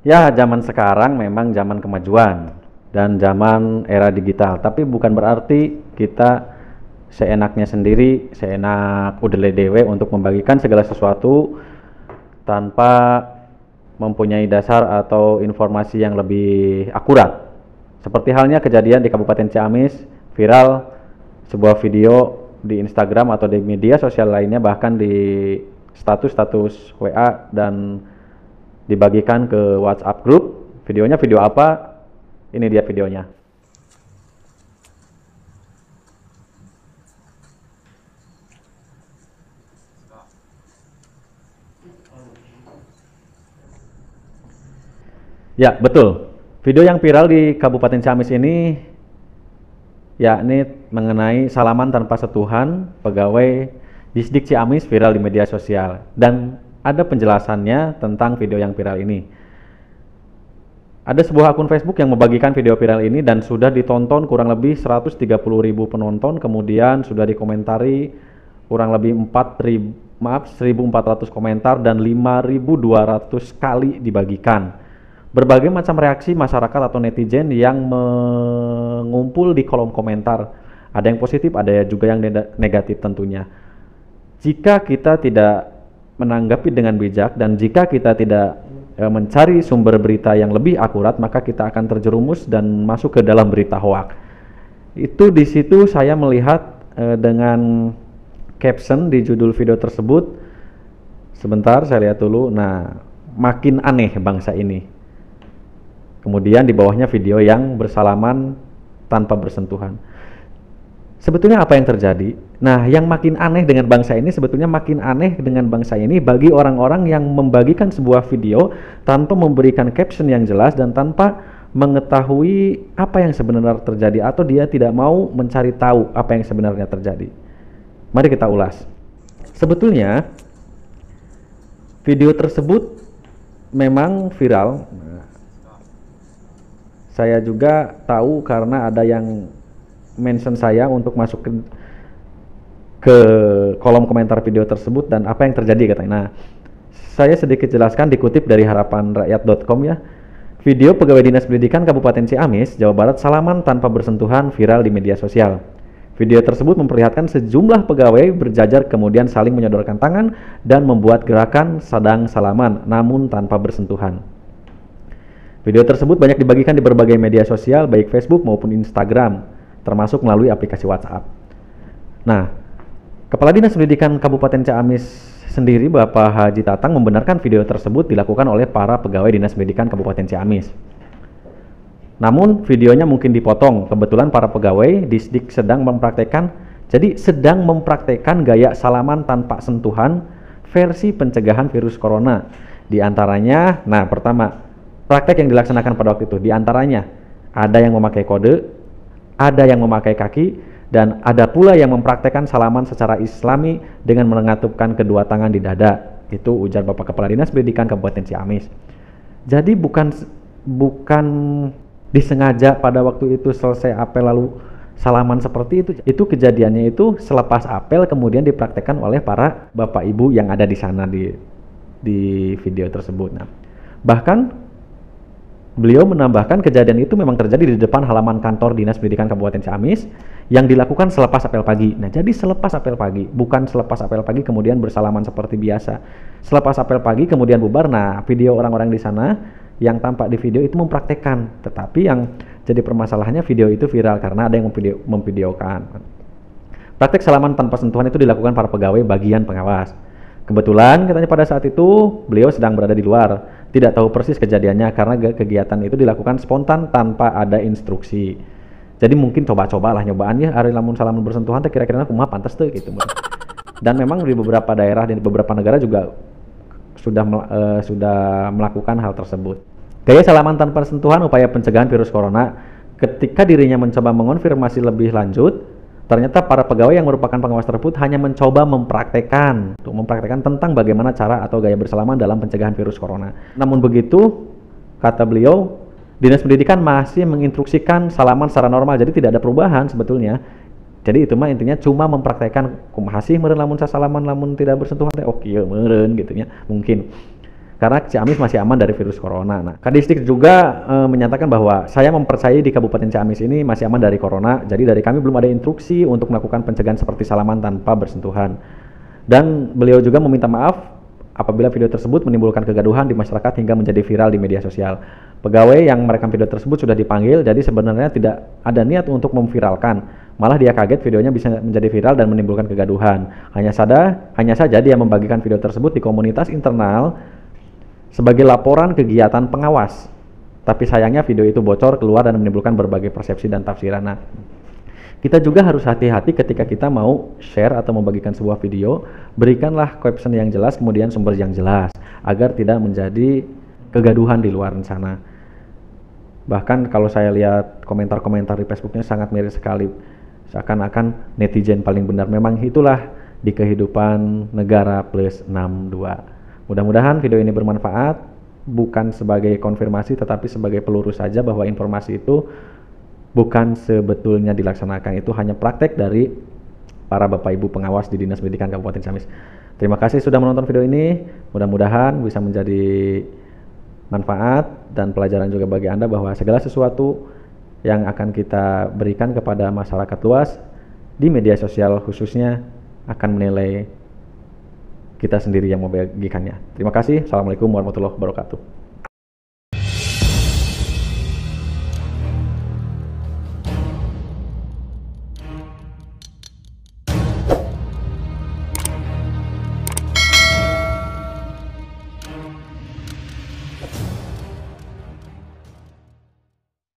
Ya, zaman sekarang memang zaman kemajuan dan zaman era digital, tapi bukan berarti kita seenaknya sendiri, seenak udele dewe untuk membagikan segala sesuatu tanpa mempunyai dasar atau informasi yang lebih akurat. Seperti halnya kejadian di Kabupaten Ciamis, viral sebuah video di Instagram atau di media sosial lainnya, bahkan di status-status WA dan dibagikan ke WhatsApp grup. Videonya video apa? Ini dia videonya. Ya, betul. Video yang viral di Kabupaten Ciamis ini yakni mengenai salaman tanpa sentuhan pegawai Disdik Ciamis viral di media sosial, dan ada penjelasannya tentang video yang viral ini. Ada sebuah akun Facebook yang membagikan video viral ini dan sudah ditonton kurang lebih 130.000 penonton, kemudian sudah dikomentari kurang lebih 1.400 komentar dan 5.200 kali dibagikan. Berbagai macam reaksi masyarakat atau netizen yang mengumpul di kolom komentar. Ada yang positif, ada juga yang negatif tentunya. Jika kita tidak menanggapi dengan bijak dan jika kita tidak mencari sumber berita yang lebih akurat, maka kita akan terjerumus dan masuk ke dalam berita hoak. Itu di situ saya melihat dengan caption di judul video tersebut. Sebentar saya lihat dulu. Nah, makin aneh bangsa ini. Kemudian di bawahnya video yang bersalaman tanpa bersentuhan. Sebetulnya apa yang terjadi? Nah, yang makin aneh dengan bangsa ini, sebetulnya makin aneh dengan bangsa ini bagi orang-orang yang membagikan sebuah video tanpa memberikan caption yang jelas dan tanpa mengetahui apa yang sebenarnya terjadi, atau dia tidak mau mencari tahu apa yang sebenarnya terjadi. Mari kita ulas. Sebetulnya video tersebut memang viral. Saya juga tahu karena ada yang mention saya untuk masuk ke kolom komentar video tersebut dan apa yang terjadi katanya. Nah, saya sedikit jelaskan dikutip dari harapanrakyat.com ya. Video pegawai Dinas Pendidikan Kabupaten Ciamis, Jawa Barat salaman tanpa bersentuhan viral di media sosial. Video tersebut memperlihatkan sejumlah pegawai berjajar kemudian saling menyodorkan tangan dan membuat gerakan sedang salaman namun tanpa bersentuhan. Video tersebut banyak dibagikan di berbagai media sosial baik Facebook maupun Instagram, termasuk melalui aplikasi WhatsApp. Nah, Kepala Dinas Pendidikan Kabupaten Ciamis sendiri, Bapak Haji Tatang, membenarkan video tersebut dilakukan oleh para pegawai Dinas Pendidikan Kabupaten Ciamis. Namun videonya mungkin dipotong, kebetulan para pegawai Disdik sedang mempraktekkan gaya salaman tanpa sentuhan versi pencegahan virus corona. Di antaranya, nah pertama, praktek yang dilaksanakan pada waktu itu, di antaranya ada yang memakai kode, ada yang memakai kaki, dan ada pula yang mempraktekkan salaman secara islami dengan mengatupkan kedua tangan di dada. Itu ujar Bapak Kepala Dinas Pendidikan Kabupaten Ciamis. Jadi bukan disengaja pada waktu itu selesai apel lalu salaman seperti itu. Itu kejadiannya itu selepas apel kemudian dipraktekkan oleh para Bapak Ibu yang ada di sana di video tersebut. Nah, bahkan beliau menambahkan kejadian itu memang terjadi di depan halaman kantor Dinas Pendidikan Kabupaten Ciamis yang dilakukan selepas apel pagi. Nah, jadi selepas apel pagi, bukan selepas apel pagi kemudian bersalaman seperti biasa. Selepas apel pagi kemudian bubar. Nah, video orang-orang di sana yang tampak di video itu mempraktekkan. Tetapi yang jadi permasalahannya video itu viral karena ada yang memvideokan. Praktek salaman tanpa sentuhan itu dilakukan para pegawai bagian pengawas. Kebetulan katanya pada saat itu beliau sedang berada di luar, tidak tahu persis kejadiannya karena kegiatan itu dilakukan spontan tanpa ada instruksi. Jadi mungkin coba-cobalah nyobaannya hari lamun salaman bersentuhan teh kira-kira kumaha pantes teh gitu. Dan memang di beberapa daerah dan di beberapa negara juga sudah melakukan hal tersebut. Gaya salaman tanpa sentuhan upaya pencegahan virus corona. Ketika dirinya mencoba mengonfirmasi lebih lanjut, ternyata para pegawai yang merupakan pengawas tersebut hanya mencoba mempraktekkan tentang bagaimana cara atau gaya bersalaman dalam pencegahan virus corona. Namun begitu, kata beliau, Dinas Pendidikan masih menginstruksikan salaman secara normal, jadi tidak ada perubahan sebetulnya. Jadi itu mah intinya cuma mempraktekkan kumaha sih meureun lamun salaman lamun tidak bersentuhan teh oke meureun gitu nya mungkin. karena Ciamis masih aman dari virus corona. Nah, Kadisdik juga menyatakan bahwa saya mempercayai di Kabupaten Ciamis ini masih aman dari corona, jadi dari kami belum ada instruksi untuk melakukan pencegahan seperti salaman tanpa bersentuhan. Dan beliau juga meminta maaf apabila video tersebut menimbulkan kegaduhan di masyarakat hingga menjadi viral di media sosial. Pegawai yang merekam video tersebut sudah dipanggil, jadi sebenarnya tidak ada niat untuk memviralkan. Malah dia kaget videonya bisa menjadi viral dan menimbulkan kegaduhan. Hanya saja dia membagikan video tersebut di komunitas internal sebagai laporan kegiatan pengawas. Tapi sayangnya video itu bocor keluar dan menimbulkan berbagai persepsi dan tafsiran. Nah, kita juga harus hati-hati ketika kita mau share atau membagikan sebuah video, berikanlah caption yang jelas, kemudian sumber yang jelas, agar tidak menjadi kegaduhan di luar sana. Bahkan kalau saya lihat komentar-komentar di Facebooknya sangat miris sekali, seakan-akan netizen paling benar. Memang itulah di kehidupan negara plus 62. Mudah-mudahan video ini bermanfaat, bukan sebagai konfirmasi tetapi sebagai pelurus saja bahwa informasi itu bukan sebetulnya dilaksanakan, itu hanya praktek dari para Bapak Ibu pengawas di Dinas Pendidikan Kabupaten Ciamis. Terima kasih sudah menonton video ini, mudah-mudahan bisa menjadi manfaat dan pelajaran juga bagi Anda bahwa segala sesuatu yang akan kita berikan kepada masyarakat luas di media sosial khususnya akan menilai kita sendiri yang membagikannya. Terima kasih. Assalamualaikum warahmatullahi wabarakatuh.